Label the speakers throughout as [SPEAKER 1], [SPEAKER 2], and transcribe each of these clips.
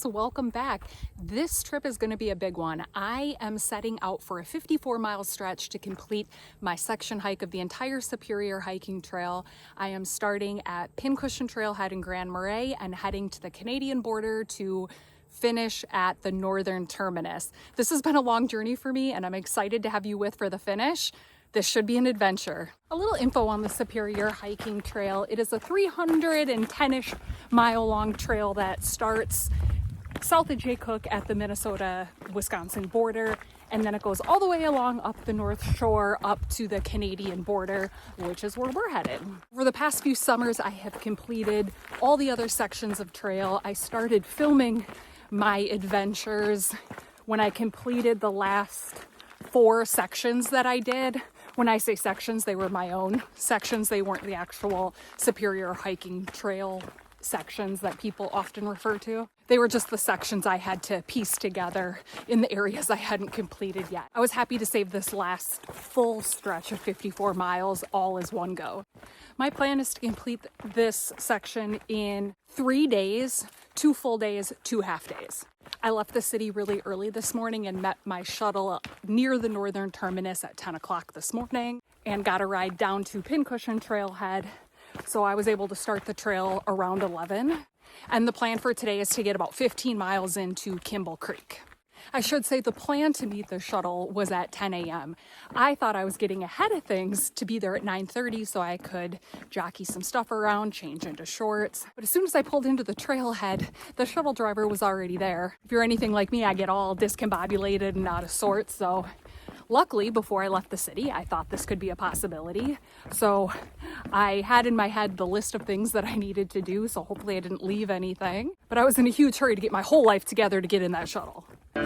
[SPEAKER 1] welcome back. This trip is going to be a big one. I am setting out for a 54-mile stretch to complete my section hike of the entire Superior hiking trail. I am starting at Pincushion Trailhead in Grand Marais and heading to the Canadian border to finish at the northern terminus. This has been a long journey for me and I'm excited to have you with for the finish. This should be an adventure. A little info on the Superior hiking trail. It is a 310-ish mile long trail that starts south of Jay Cook at the Minnesota-Wisconsin border, and then it goes all the way along up the North Shore up to the Canadian border, which is where we're headed. Over the past few summers, I have completed all the other sections of trail. I started filming my adventures when I completed the last 4 sections that I did. When I say sections, they were my own sections. They weren't the actual Superior hiking trail sections that people often refer to. They were just the sections I had to piece together in the areas I hadn't completed yet. I was happy to save this last full stretch of 54 miles all as one go. My plan is to complete this section in 3 days, 2 full days, 2 half days. I left the city really early this morning and met my shuttle near the northern terminus at 10 o'clock this morning and got a ride down to Pincushion Trailhead. So I was able to start the trail around 11. And the plan for today is to get about 15 miles into Kimball Creek. I should say the plan to meet the shuttle was at 10 a.m. I thought I was getting ahead of things to be there at 9:30 so I could jockey some stuff around, change into shorts. But as soon as I pulled into the trailhead, the shuttle driver was already there. If you're anything like me, I get all discombobulated and out of sorts. So luckily, before I left the city, I thought this could be a possibility. So I had in my head the list of things that I needed to do. So hopefully I didn't leave anything. But I was in a huge hurry to get my whole life together to get in that shuttle. I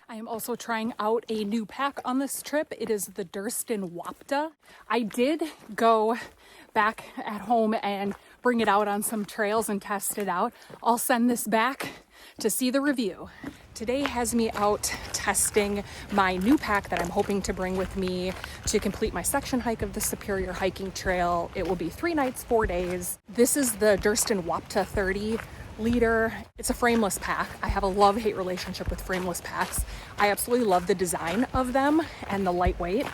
[SPEAKER 1] am also trying out a new pack on this trip. It is the Durston Wapta. I did go back at home and bring it out on some trails and test it out. I'll send this back to see the review. Today has me out testing my new pack that I'm hoping to bring with me to complete my section hike of the Superior hiking trail. It will be 3 nights, 4 days. This is the Durston Wapta 30 liter. It's a frameless pack. I have a love-hate relationship with frameless packs. I absolutely love the design of them and the lightweight.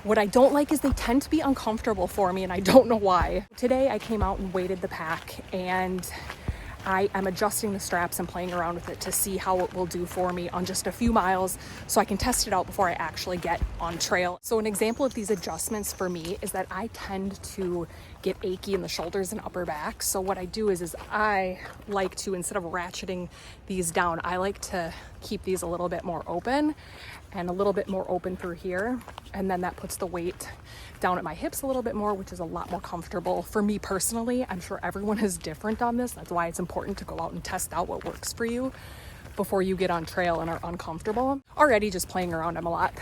[SPEAKER 1] What I don't like is they tend to be uncomfortable for me and I don't know why. Today I came out and weighted the pack and I am adjusting the straps and playing around with it to see how it will do for me on just a few miles so I can test it out before I actually get on trail. So an example of these adjustments for me is that I tend to get achy in the shoulders and upper back. So what I do is I like to, instead of ratcheting these down, I like to keep these a little bit more open and a little bit more open through here. And then that puts the weight down at my hips a little bit more, which is a lot more comfortable for me personally. I'm sure everyone is different on this. That's why it's important to go out and test out what works for you before you get on trail and are uncomfortable. Already just playing around, I'm a lot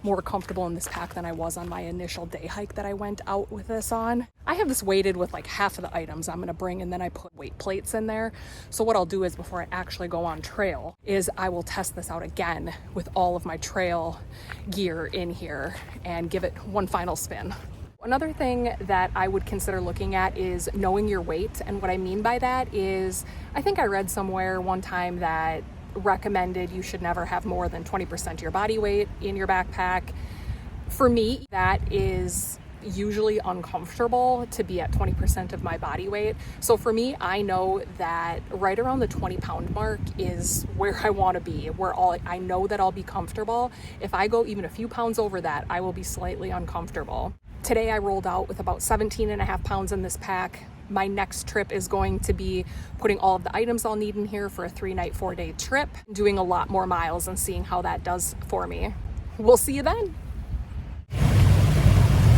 [SPEAKER 1] more comfortable in this pack than I was on my initial day hike that I went out with this on. I have this weighted with like half of the items I'm gonna bring and then I put weight plates in there. So what I'll do is before I actually go on trail is I will test this out again with all of my trail gear in here and give it one final spin. Another thing that I would consider looking at is knowing your weight. And what I mean by that is, I think I read somewhere one time that recommended you should never have more than 20% of your body weight in your backpack. For me, that is usually uncomfortable to be at 20% of my body weight. So for me, I know that right around the 20-pound mark is where I want to be, I know that I'll be comfortable. If I go even a few pounds over that, I will be slightly uncomfortable. Today I rolled out with about 17.5 pounds in this pack. My next trip is going to be putting all of the items I'll need in here for a 3-night, 4-day trip, doing a lot more miles and seeing how that does for me. We'll see you then.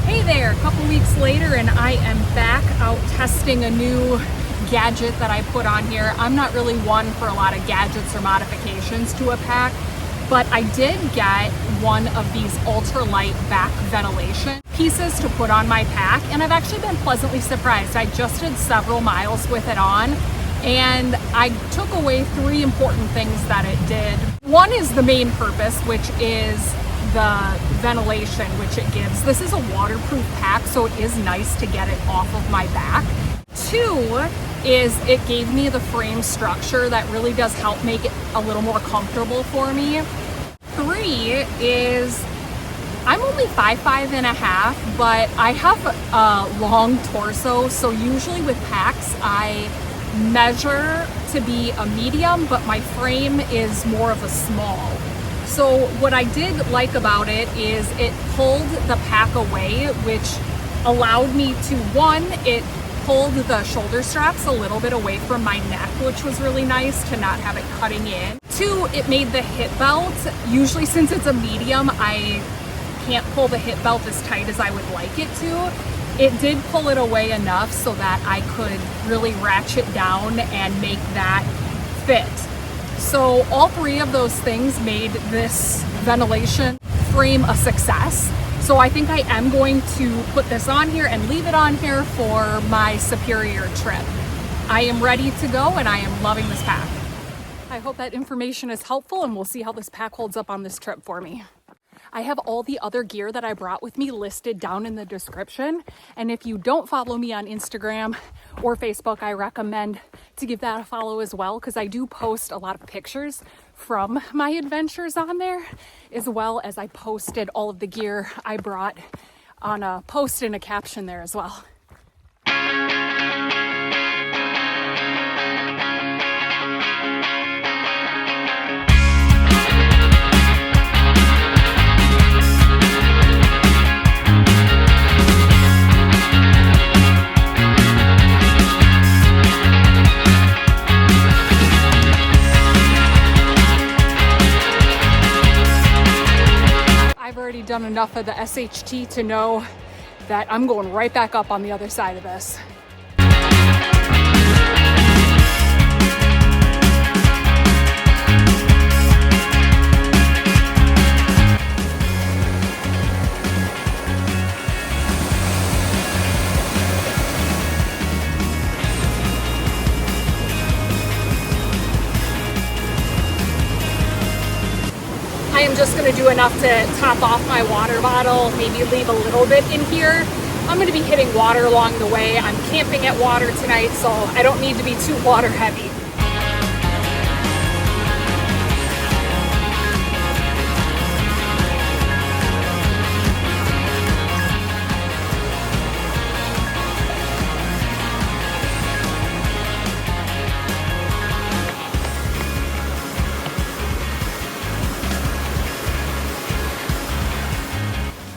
[SPEAKER 1] Hey there, a couple weeks later and I am back out testing a new gadget that I put on here. I'm not really one for a lot of gadgets or modifications to a pack, but I did get one of these ultralight back ventilation pieces to put on my pack, and I've actually been pleasantly surprised. I just did several miles with it on, and I took away 3 important things that it did. One is the main purpose, which is the ventilation which it gives. This is a waterproof pack, so it is nice to get it off of my back. 2 is it gave me the frame structure that really does help make it a little more comfortable for me. 3 is I'm only 5'5.5", but I have a long torso, so usually with packs I measure to be a medium, but my frame is more of a small. So what I did like about it is it pulled the pack away, which allowed me to, 1, it pulled the shoulder straps a little bit away from my neck, which was really nice to not have it cutting in. 2, it made the hip belt, usually since it's a medium, I can't pull the hip belt as tight as I would like it to. It did pull it away enough so that I could really ratchet down and make that fit. So all 3 of those things made this ventilation frame a success. So I think I am going to put this on here and leave it on here for my Superior trip. I am ready to go and I am loving this pack. I hope that information is helpful, and we'll see how this pack holds up on this trip for me. I have all the other gear that I brought with me listed down in the description. And if you don't follow me on Instagram or Facebook, I recommend to give that a follow as well, because I do post a lot of pictures from my adventures on there, as well as I posted all of the gear I brought on a post and a caption there as well. Done enough of the SHT to know that I'm going right back up on the other side of this. I am just going to do enough to top off my water bottle, maybe leave a little bit in here. I'm going to be hitting water along the way. I'm camping at water tonight, so I don't need to be too water heavy.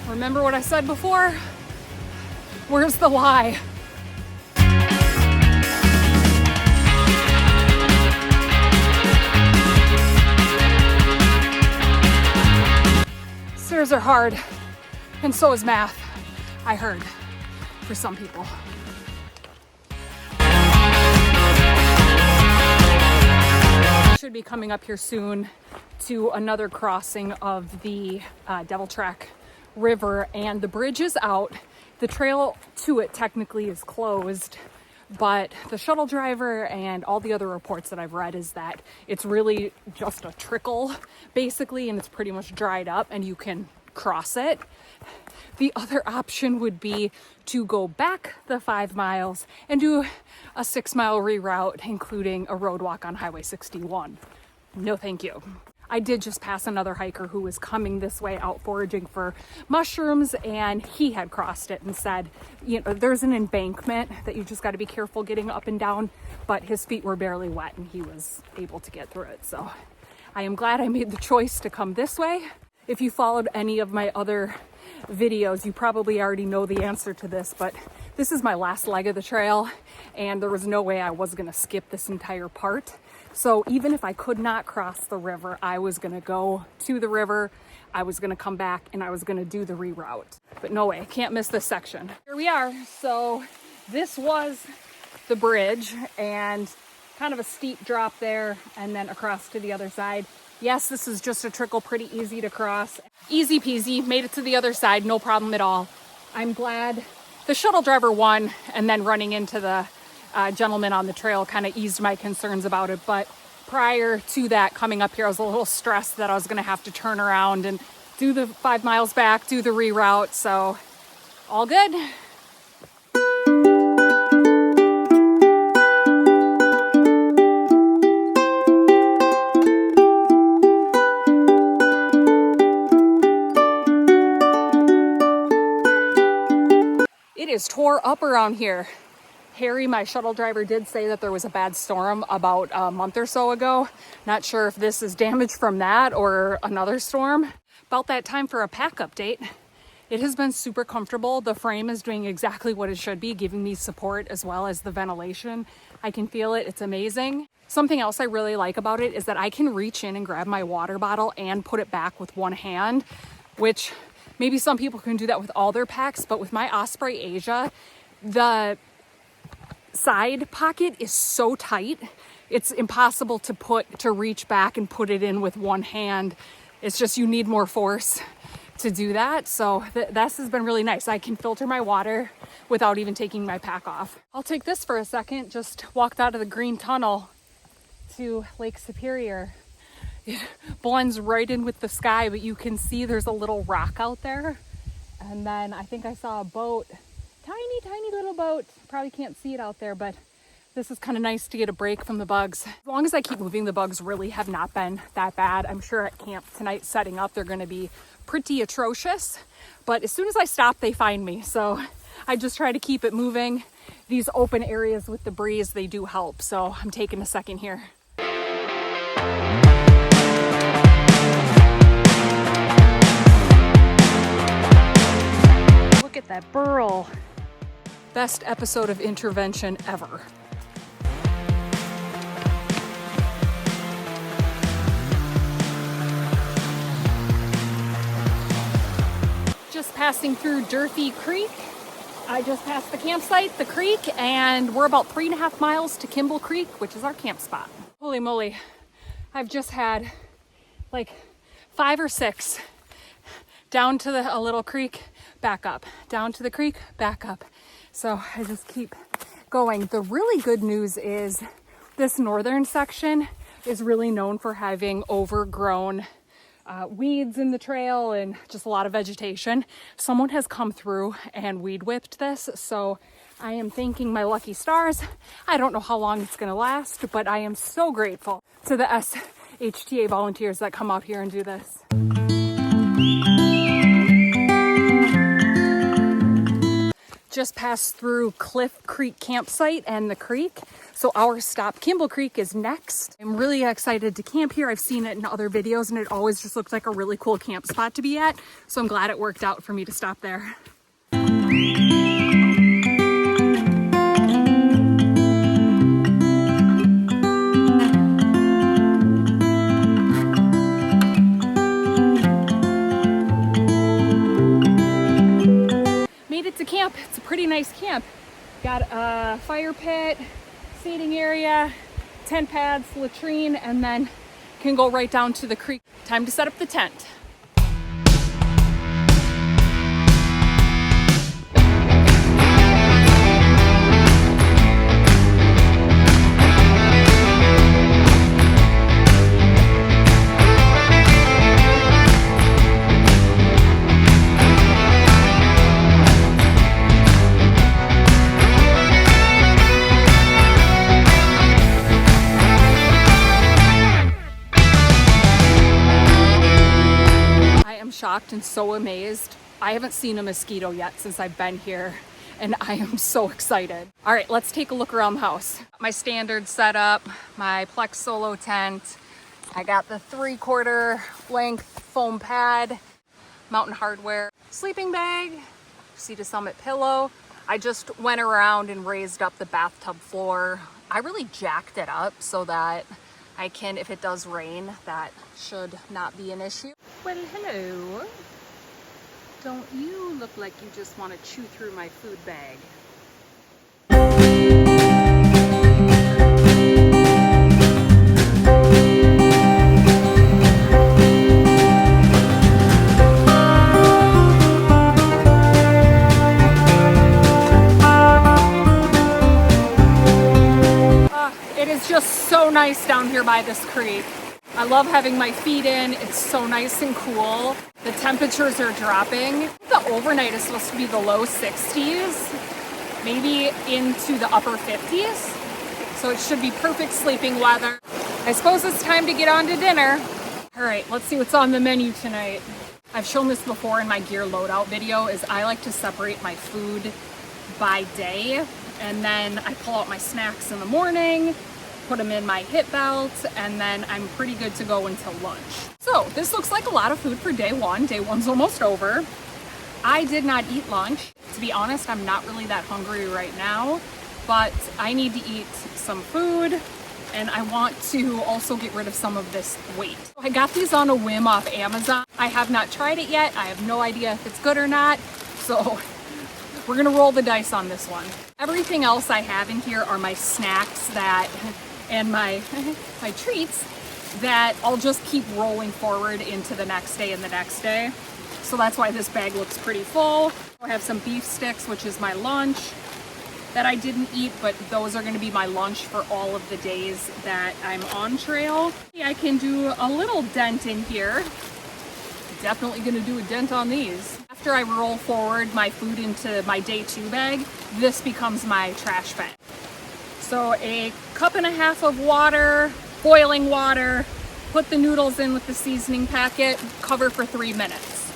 [SPEAKER 1] Remember what I said before? Where's the lie? Stairs are hard, and so is math, I heard, for some people. Should be coming up here soon to another crossing of the Devil Track River, and the bridge is out. The trail to it technically is closed, but the shuttle driver and all the other reports that I've read is that it's really just a trickle basically, and it's pretty much dried up and you can cross it. The other option would be to go back the 5 miles and do a 6-mile reroute, including a road walk on Highway 61. No thank you. I did just pass another hiker who was coming this way out foraging for mushrooms, and he had crossed it and said, you know, there's an embankment that you just got to be careful getting up and down, but his feet were barely wet and he was able to get through it. So I am glad I made the choice to come this way. If you followed any of my other videos, you probably already know the answer to this, but this is my last leg of the trail and there was no way I was going to skip this entire part. So even if I could not cross the river, I was going to go to the river, I was going to come back, and I was going to do the reroute. But no way, can't miss this section. Here we are. So this was the bridge, and kind of a steep drop there, and then across to the other side. Yes, this is just a trickle, pretty easy to cross. Easy peasy, made it to the other side, no problem at all. I'm glad the shuttle driver won, and then running into the gentleman on the trail kind of eased my concerns about it. But prior to that, coming up here, I was a little stressed that I was going to have to turn around and do the 5 miles back, do the reroute, so all good. It is tore up around here. Harry, my shuttle driver, did say that there was a bad storm about a month or so ago. Not sure if this is damage from that or another storm. About that time for a pack update. It has been super comfortable. The frame is doing exactly what it should be, giving me support as well as the ventilation. I can feel it. It's amazing. Something else I really like about it is that I can reach in and grab my water bottle and put it back with one hand, which maybe some people can do that with all their packs, but with my Osprey Asia, the side pocket is so tight, it's impossible to reach back and put it in with one hand. It's just, you need more force to do that. So this has been really nice. I can filter my water without even taking my pack off. I'll take this for a second. Just walked out of the green tunnel to Lake Superior. It blends right in with the sky, but you can see there's a little rock out there. And then I think I saw a boat, tiny little boat. Probably can't see it out there, but this is kind of nice to get a break from the bugs. As long as I keep moving, the bugs really have not been that bad. I'm sure at camp tonight setting up, they're going to be pretty atrocious, but as soon as I stop, they find me. So I just try to keep it moving. These open areas with the breeze, they do help. So I'm taking a second here. Look at that burl. Best episode of intervention ever. Just passing through Durfee Creek. I just passed the campsite, the creek, and we're about 3.5 miles to Kimball Creek, which is our camp spot. Holy moly. I've just had like 5 or 6 down to a little creek, back up, down to the creek, back up. So I just keep going. The really good news is this northern section is really known for having overgrown weeds in the trail and just a lot of vegetation. Someone has come through and weed whipped this, so I am thanking my lucky stars. I don't know how long it's going to last, but I am so grateful to the SHTA volunteers that come out here and do this. Just passed through Cliff Creek campsite and the creek. So our stop, Kimball Creek, is next. I'm really excited to camp here. I've seen it in other videos and it always just looked like a really cool camp spot to be at. So I'm glad it worked out for me to stop there. To camp. It's a pretty nice camp. Got a fire pit, seating area, tent pads, latrine, and then can go right down to the creek. Time to set up the tent. Shocked and so amazed. I haven't seen a mosquito yet since I've been here and I am so excited. All right, let's take a look around the house. My standard setup, my Plex solo tent. I got the 3/4 length foam pad, Mountain Hardwear sleeping bag, Sea to Summit pillow. I just went around and raised up the bathtub floor. I really jacked it up so that I can, if it does rain, that should not be an issue. Well, hello. Don't you look like you just want to chew through my food bag? It is just so nice down here by this creek. I love having my feet in. It's so nice and cool. The temperatures are dropping. The overnight is supposed to be the low 60s, maybe into the upper 50s. So it should be perfect sleeping weather. I suppose it's time to get on to dinner. All right, let's see what's on the menu tonight. I've shown this before in my gear loadout video, is I like to separate my food by day, and then I pull out my snacks in the morning, put them in my hip belt, and then I'm pretty good to go until lunch. So this looks like a lot of food for day one. Day one's almost over. I did not eat lunch. To be honest, I'm not really that hungry right now, but I need to eat some food, and I want to also get rid of some of this weight. I got these on a whim off Amazon. I have not tried it yet. I have no idea if it's good or not, so we're gonna roll the dice on this one. Everything else I have in here are my snacks and my treats that I'll just keep rolling forward into the next day and the next day. So that's why this bag looks pretty full. I have some beef sticks, which is my lunch that I didn't eat, but those are gonna be my lunch for all of the days that I'm on trail. I can do a little dent in here. Definitely gonna do a dent on these. After I roll forward my food into my day 2 bag, this becomes my trash bag. So a cup and a half of water, boiling water, put the noodles in with the seasoning packet, cover for 3 minutes.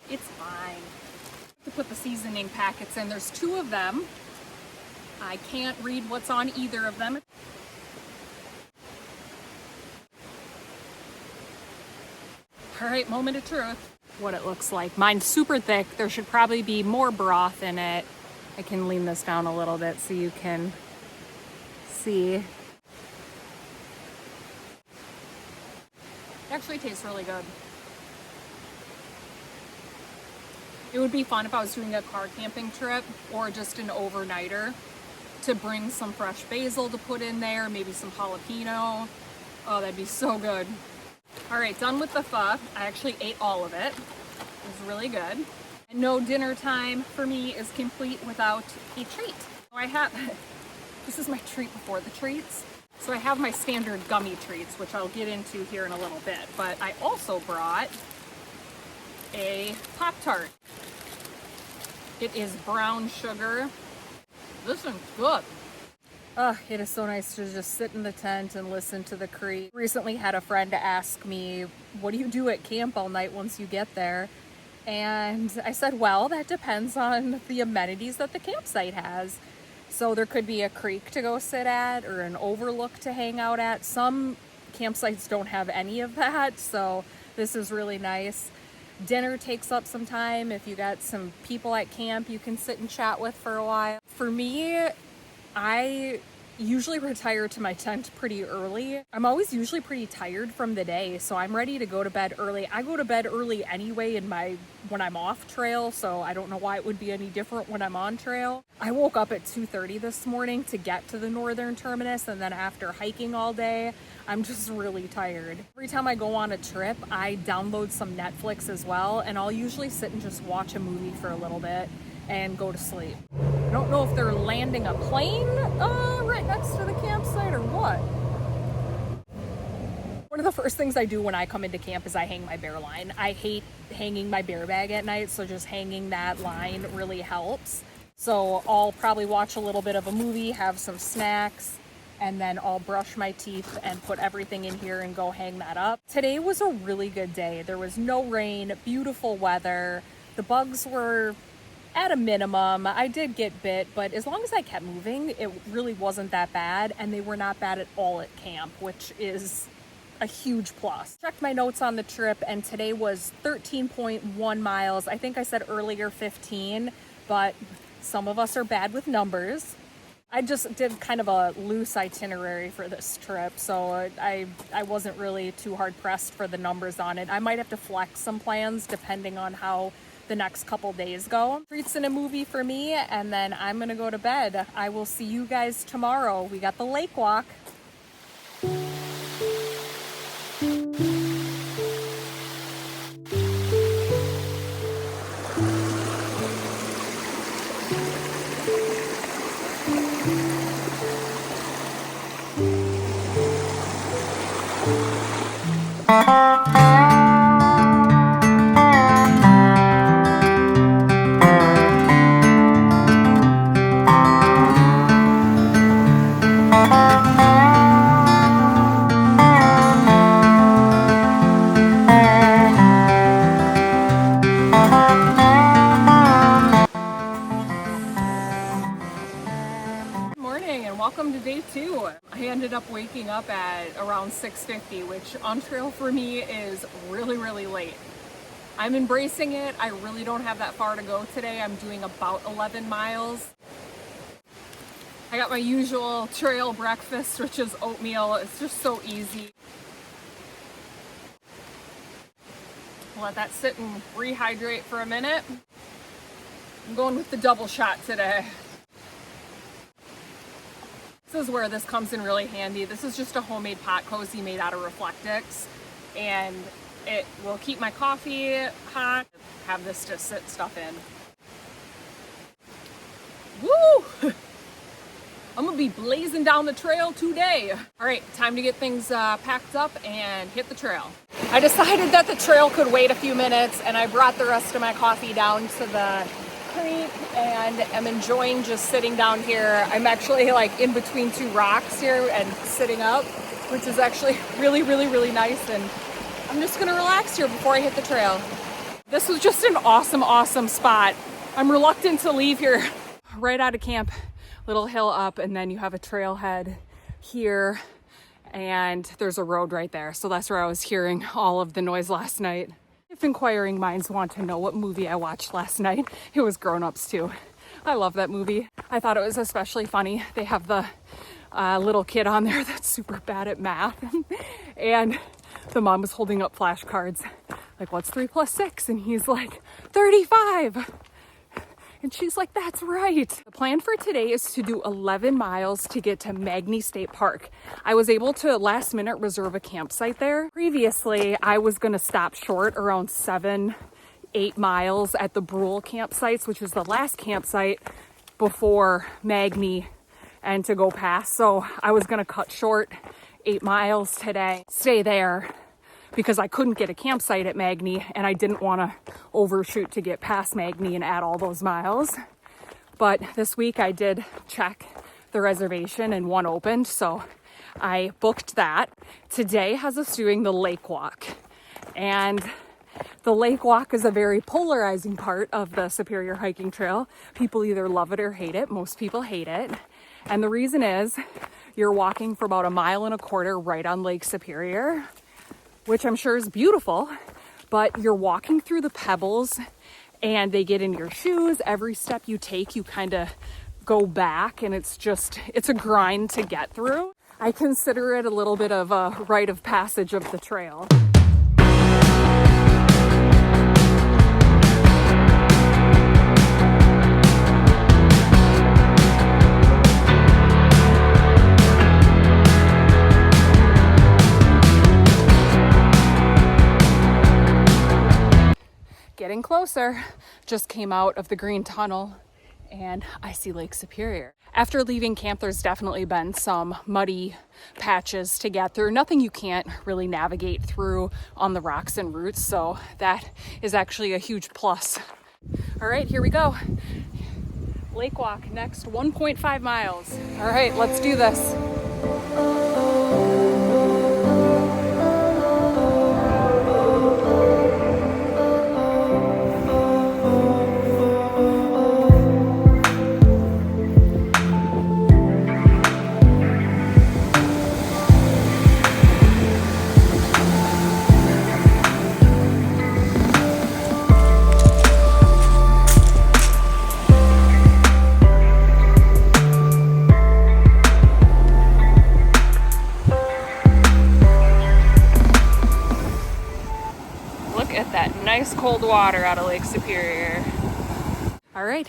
[SPEAKER 1] It's fine. To put the seasoning packets in, there's 2 of them. I can't read what's on either of them. All right, moment of truth. What it looks like. Mine's super thick. There should probably be more broth in it. I can lean this down a little bit so you can see. It actually tastes really good. It would be fun if I was doing a car camping trip or just an overnighter to bring some fresh basil to put in there, maybe some jalapeno. Oh, that'd be so good. All right, done with the pho. I actually ate all of it. It was really good. And no dinner time for me is complete without a treat. So I have, this is my treat before the treats. So I have my standard gummy treats, which I'll get into here in a little bit, but I also brought a Pop-Tart. It is brown sugar. This one's good. Oh, it is so nice to just sit in the tent and listen to the creek. Recently had a friend ask me, what do you do at camp all night once you get there? And I said, well, that depends on the amenities that the campsite has. So there could be a creek to go sit at or an overlook to hang out at. Some campsites don't have any of that, so this is really nice. Dinner takes up some time. If you got some people at camp you can sit and chat with for a while. For me, I usually retire to my tent pretty early. I'm always usually pretty tired from the day, so I'm ready to go to bed early. I go to bed early anyway when I'm off trail, so I don't know why it would be any different when I'm on trail. I woke up at 2:30 this morning to get to the northern terminus, and then after hiking all day, I'm just really tired. Every time I go on a trip, I download some Netflix as well, and I'll usually sit and just watch a movie for a little bit and go to sleep. I don't know if they're landing a plane right next to the campsite or what. One of the first things I do when I come into camp is I hang my bear line. I hate hanging my bear bag at night, so just hanging that line really helps. So I'll probably watch a little bit of a movie, have some snacks, and then I'll brush my teeth and put everything in here and go hang that up. Today was a really good day. There was no rain, beautiful weather. The bugs were at a minimum. I did get bit, but as long as I kept moving, it really wasn't that bad, and they were not bad at all at camp, which is a huge plus. Checked my notes on the trip, and today was 13.1 miles. I think I said earlier 15, but some of us are bad with numbers. I just did kind of a loose itinerary for this trip, so I wasn't really too hard pressed for the numbers on it. I might have to flex some plans depending on how the next couple days go. Treats and a movie for me, and then I'm gonna go to bed. I will see you guys tomorrow. We got the Lakewalk. Welcome to day 2. I ended up waking up at around 6:50, which on trail for me is really late. I'm embracing it. I really don't have that far to go today. I'm doing about 11 miles. I got my usual trail breakfast, which is oatmeal. It's just so easy. Let that sit and rehydrate for a minute. I'm going with the double shot today. This is where this comes in really handy. This is just a homemade pot cozy made out of Reflectix, and it will keep my coffee hot. Have this to sit stuff in. Woo! I'm gonna be blazing down the trail today. All right, time to get things packed up and hit the trail. I decided that the trail could wait a few minutes, and I brought the rest of my coffee down to the creek and am enjoying just sitting down here. I'm actually like in between 2 rocks here and sitting up, which is actually really nice, and I'm just gonna relax here before I hit the trail. This was just an awesome spot. I'm reluctant to leave here. Right out of camp, little hill up, and then you have a trailhead here, and there's a road right there. So that's where I was hearing all of the noise last night. If inquiring minds want to know what movie I watched last night, it was Grown Ups 2. I love that movie. I thought it was especially funny. They have the little kid on there that's super bad at math, and the mom was holding up flashcards like, what's 3 + 6? And he's like, 35. And she's like, that's right. The plan for today is to do 11 miles to get to Magney State Park. I was able to last minute reserve a campsite there. Previously, I was gonna stop short around 7-8 miles at the Brule campsites, which is the last campsite before Magney and to go past. So I was gonna cut short 8 miles today, stay there, because I couldn't get a campsite at Magney and I didn't want to overshoot to get past Magney and add all those miles. But this week I did check the reservation and one opened, so I booked that. Today has us doing the Lakewalk, and the Lakewalk is a very polarizing part of the Superior Hiking Trail. People either love it or hate it. Most people hate it. And the reason is you're walking for about 1.25 miles right on Lake Superior, which I'm sure is beautiful, but you're walking through the pebbles and they get in your shoes. Every step you take, you kind of go back, and it's a grind to get through. I consider it a little bit of a rite of passage of the trail. Getting closer. Just came out of the green tunnel and I see Lake Superior. After leaving camp, there's definitely been some muddy patches to get through. Nothing you can't really navigate through on the rocks and roots, so that is actually a huge plus. All right, here we go. Lakewalk, next 1.5 miles. All right, let's do this. Nice cold water out of Lake Superior. All right,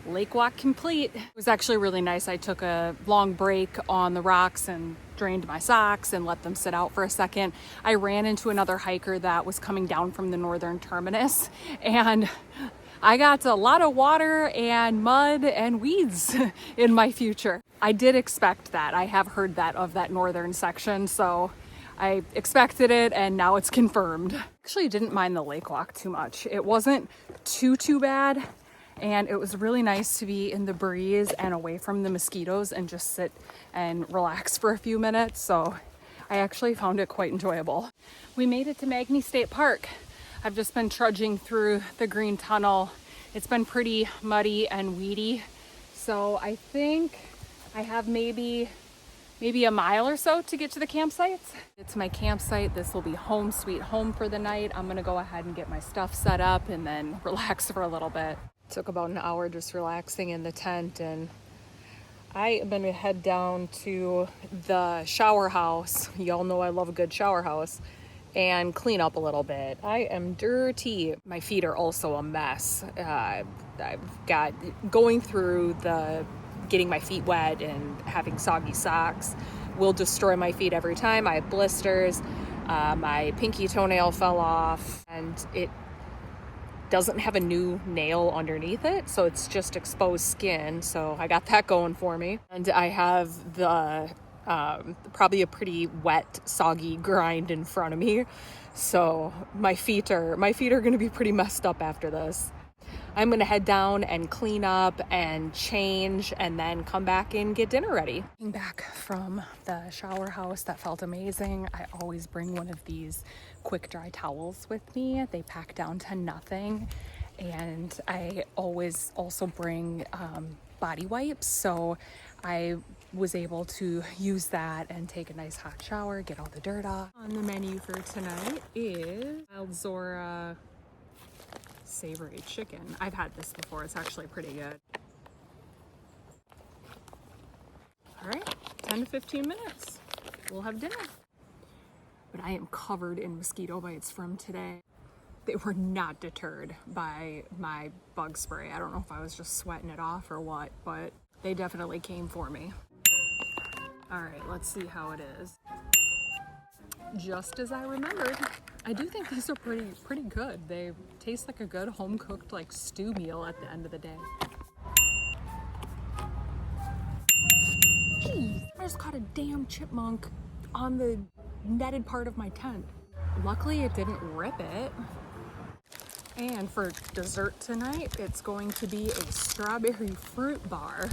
[SPEAKER 1] Lakewalk complete. It was actually really nice. I took a long break on the rocks and drained my socks and let them sit out for a second. I ran into another hiker that was coming down from the northern terminus, and I got a lot of water and mud and weeds in my future. I did expect that. I have heard that of that northern section, so I expected it and now it's confirmed. Actually didn't mind the Lakewalk too much. It wasn't too bad, and it was really nice to be in the breeze and away from the mosquitoes and just sit and relax for a few minutes. So I actually found it quite enjoyable. We made it to Magney State Park. I've just been trudging through the green tunnel. It's been pretty muddy and weedy. So I think I have maybe a mile or so to get to the campsite. It's my campsite. This will be home sweet home for the night. I'm gonna go ahead and get my stuff set up and then relax for a little bit. Took about an hour just relaxing in the tent, and I am gonna head down to the shower house. Y'all know I love a good shower house, and clean up a little bit. I am dirty. My feet are also a mess. I've got going through the getting my feet wet and having soggy socks will destroy my feet every time. I have blisters. My pinky toenail fell off, and it doesn't have a new nail underneath it, so it's just exposed skin. So I got that going for me. And I have the probably a pretty wet, soggy grind in front of me. So my feet are going to be pretty messed up after this. I'm going to head down and clean up and change and then come back and get dinner ready. Coming back from the shower house, that felt amazing. I always bring one of these quick dry towels with me. They pack down to nothing. And I always also bring body wipes. So I was able to use that and take a nice hot shower, get all the dirt off. On the menu for tonight is Wild Zora savory chicken. I've had this before. It's actually pretty good. All right, 10 to 15 minutes. We'll have dinner. But I am covered in mosquito bites from today. They were not deterred by my bug spray. I don't know if I was just sweating it off or what, but they definitely came for me. All right, let's see how it is. Just as I remembered. I do think these are pretty good. They taste like a good home-cooked like stew meal at the end of the day. Jeez, I just caught a damn chipmunk on the netted part of my tent. Luckily it didn't rip it. And for dessert tonight, it's going to be a strawberry fruit bar.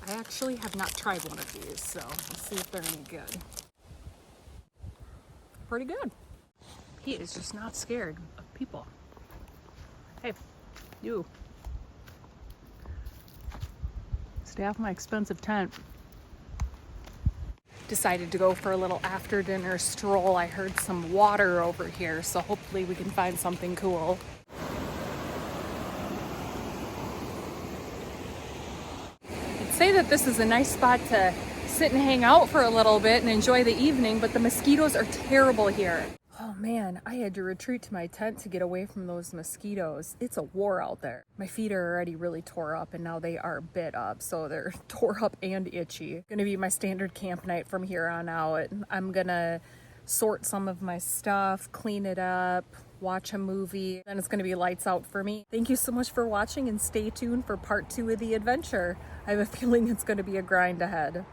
[SPEAKER 1] I actually have not tried one of these, so let's see if they're any good. Pretty good. He is just not scared of people. Hey, you. Stay off my expensive tent. Decided to go for a little after dinner stroll. I heard some water over here, so hopefully we can find something cool. I'd say that this is a nice spot to sit and hang out for a little bit and enjoy the evening, but the mosquitoes are terrible here. Oh man, I had to retreat to my tent to get away from those mosquitoes. It's a war out there. My feet are already really tore up and now they are bit up, so they're tore up and itchy. Gonna be my standard camp night from here on out. I'm gonna sort some of my stuff, clean it up, watch a movie, then it's gonna be lights out for me. Thank you so much for watching and stay tuned for part 2 of the adventure. I have a feeling it's gonna be a grind ahead.